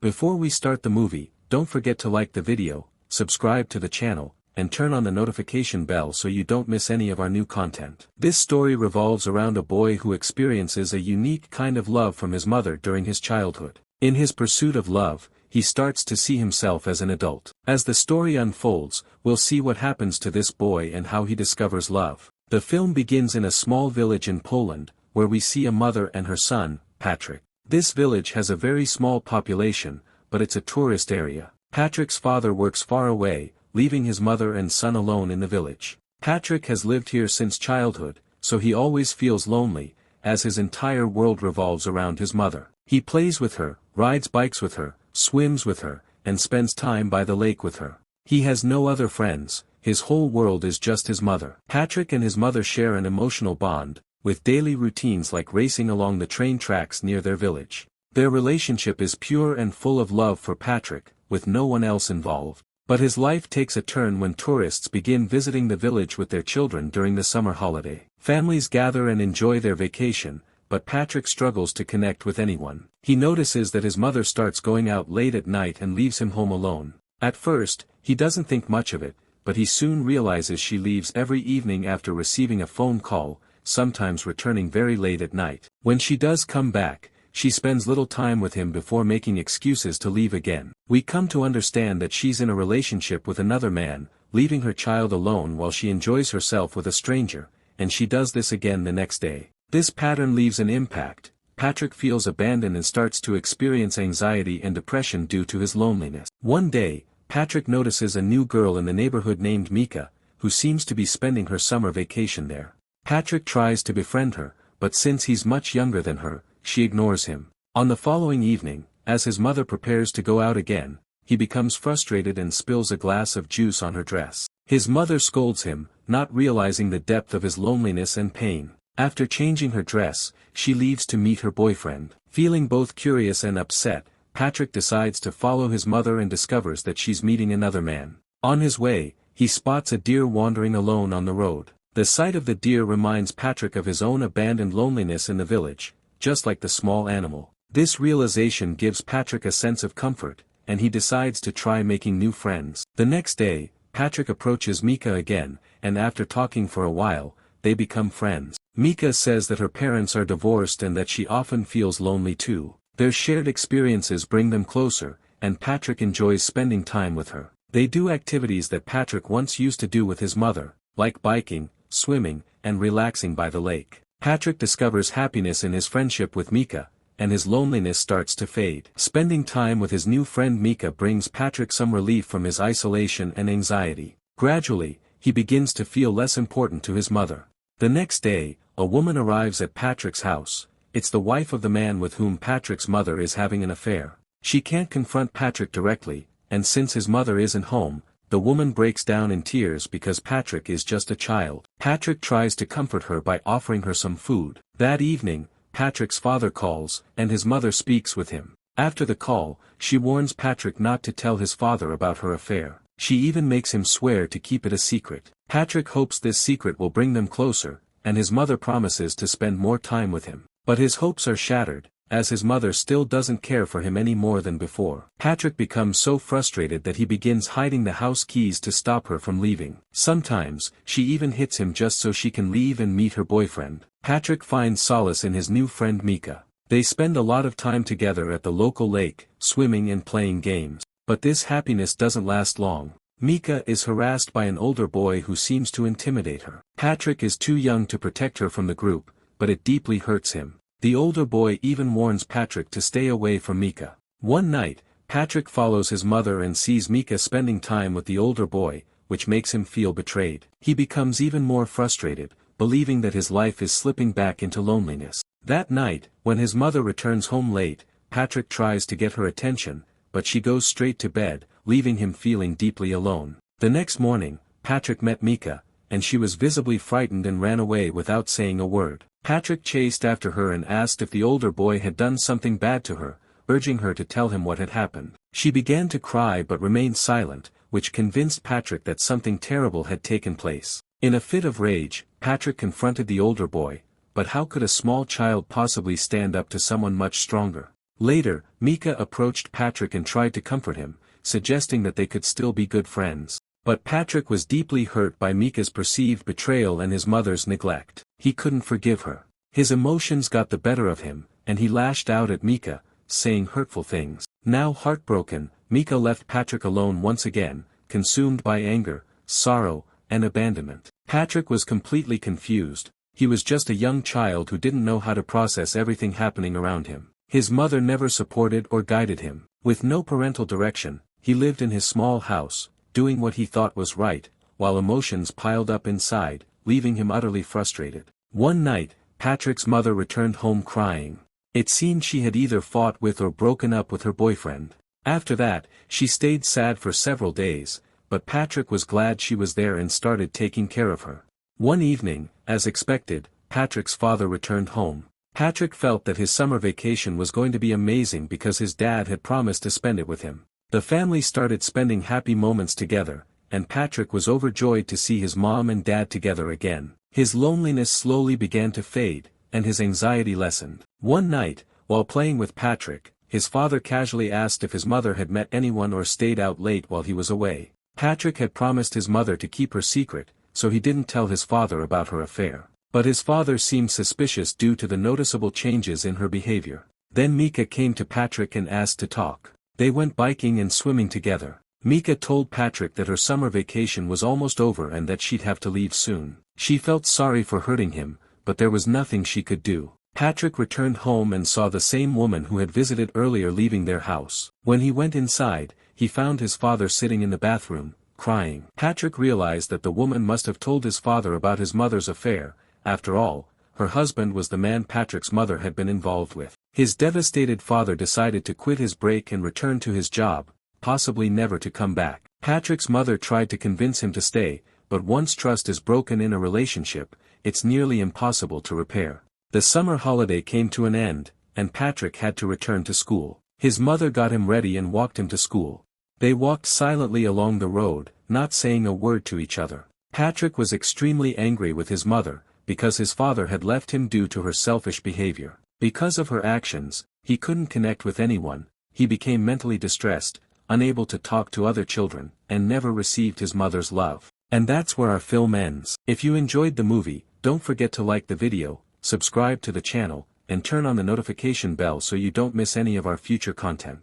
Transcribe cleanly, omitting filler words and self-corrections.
Before we start the movie, don't forget to like the video, subscribe to the channel, and turn on the notification bell so you don't miss any of our new content. This story revolves around a boy who experiences a unique kind of love from his mother during his childhood. In his pursuit of love, he starts to see himself as an adult. As the story unfolds, we'll see what happens to this boy and how he discovers love. The film begins in a small village in Poland, where we see a mother and her son, Patrick. This village has a very small population, but it's a tourist area. Patrick's father works far away, leaving his mother and son alone in the village. Patrick has lived here since childhood, so he always feels lonely, as his entire world revolves around his mother. He plays with her, rides bikes with her, swims with her, and spends time by the lake with her. He has no other friends, his whole world is just his mother. Patrick and his mother share an emotional bond, with daily routines like racing along the train tracks near their village. Their relationship is pure and full of love for Patrick, with no one else involved. But his life takes a turn when tourists begin visiting the village with their children during the summer holiday. Families gather and enjoy their vacation, but Patrick struggles to connect with anyone. He notices that his mother starts going out late at night and leaves him home alone. At first, he doesn't think much of it, but he soon realizes she leaves every evening after receiving a phone call, sometimes returning very late at night. When she does come back, she spends little time with him before making excuses to leave again. We come to understand that she's in a relationship with another man, leaving her child alone while she enjoys herself with a stranger, and she does this again the next day. This pattern leaves an impact. Patrick feels abandoned and starts to experience anxiety and depression due to his loneliness. One day, Patrick notices a new girl in the neighborhood named Mika, who seems to be spending her summer vacation there. Patrick tries to befriend her, but since he's much younger than her, she ignores him. On the following evening, as his mother prepares to go out again, he becomes frustrated and spills a glass of juice on her dress. His mother scolds him, not realizing the depth of his loneliness and pain. After changing her dress, she leaves to meet her boyfriend. Feeling both curious and upset, Patrick decides to follow his mother and discovers that she's meeting another man. On his way, he spots a deer wandering alone on the road. The sight of the deer reminds Patrick of his own abandoned loneliness in the village, just like the small animal. This realization gives Patrick a sense of comfort, and he decides to try making new friends. The next day, Patrick approaches Mika again, and after talking for a while, they become friends. Mika says that her parents are divorced and that she often feels lonely too. Their shared experiences bring them closer, and Patrick enjoys spending time with her. They do activities that Patrick once used to do with his mother, like biking, swimming, and relaxing by the lake. Patrick discovers happiness in his friendship with Mika, and his loneliness starts to fade. Spending time with his new friend Mika brings Patrick some relief from his isolation and anxiety. Gradually, he begins to feel less important to his mother. The next day, a woman arrives at Patrick's house. It's the wife of the man with whom Patrick's mother is having an affair. She can't confront Patrick directly, and since his mother isn't home, the woman breaks down in tears because Patrick is just a child. Patrick tries to comfort her by offering her some food. That evening, Patrick's father calls, and his mother speaks with him. After the call, she warns Patrick not to tell his father about her affair. She even makes him swear to keep it a secret. Patrick hopes this secret will bring them closer, and his mother promises to spend more time with him. But his hopes are shattered, as his mother still doesn't care for him any more than before. Patrick becomes so frustrated that he begins hiding the house keys to stop her from leaving. Sometimes, she even hits him just so she can leave and meet her boyfriend. Patrick finds solace in his new friend Mika. They spend a lot of time together at the local lake, swimming and playing games. But this happiness doesn't last long. Mika is harassed by an older boy who seems to intimidate her. Patrick is too young to protect her from the group, but it deeply hurts him. The older boy even warns Patrick to stay away from Mika. One night, Patrick follows his mother and sees Mika spending time with the older boy, which makes him feel betrayed. He becomes even more frustrated, believing that his life is slipping back into loneliness. That night, when his mother returns home late, Patrick tries to get her attention, but she goes straight to bed, leaving him feeling deeply alone. The next morning, Patrick met Mika, and she was visibly frightened and ran away without saying a word. Patrick chased after her and asked if the older boy had done something bad to her, urging her to tell him what had happened. She began to cry but remained silent, which convinced Patrick that something terrible had taken place. In a fit of rage, Patrick confronted the older boy, but how could a small child possibly stand up to someone much stronger? Later, Mika approached Patrick and tried to comfort him, suggesting that they could still be good friends. But Patrick was deeply hurt by Mika's perceived betrayal and his mother's neglect. He couldn't forgive her. His emotions got the better of him, and he lashed out at Mika, saying hurtful things. Now heartbroken, Mika left Patrick alone once again, consumed by anger, sorrow, and abandonment. Patrick was completely confused. He was just a young child who didn't know how to process everything happening around him. His mother never supported or guided him. With no parental direction, he lived in his small house, doing what he thought was right, while emotions piled up inside, leaving him utterly frustrated. One night, Patrick's mother returned home crying. It seemed she had either fought with or broken up with her boyfriend. After that, she stayed sad for several days, but Patrick was glad she was there and started taking care of her. One evening, as expected, Patrick's father returned home. Patrick felt that his summer vacation was going to be amazing because his dad had promised to spend it with him. The family started spending happy moments together, and Patrick was overjoyed to see his mom and dad together again. His loneliness slowly began to fade, and his anxiety lessened. One night, while playing with Patrick, his father casually asked if his mother had met anyone or stayed out late while he was away. Patrick had promised his mother to keep her secret, so he didn't tell his father about her affair. But his father seemed suspicious due to the noticeable changes in her behavior. Then Mika came to Patrick and asked to talk. They went biking and swimming together. Mika told Patrick that her summer vacation was almost over and that she'd have to leave soon. She felt sorry for hurting him, but there was nothing she could do. Patrick returned home and saw the same woman who had visited earlier leaving their house. When he went inside, he found his father sitting in the bathroom, crying. Patrick realized that the woman must have told his father about his mother's affair. After all, her husband was the man Patrick's mother had been involved with. His devastated father decided to quit his break and return to his job, possibly never to come back. Patrick's mother tried to convince him to stay, but once trust is broken in a relationship, it's nearly impossible to repair. The summer holiday came to an end, and Patrick had to return to school. His mother got him ready and walked him to school. They walked silently along the road, not saying a word to each other. Patrick was extremely angry with his mother, because his father had left him due to her selfish behavior. Because of her actions, he couldn't connect with anyone, he became mentally distressed, unable to talk to other children, and never received his mother's love. And that's where our film ends. If you enjoyed the movie, don't forget to like the video, subscribe to the channel, and turn on the notification bell so you don't miss any of our future content.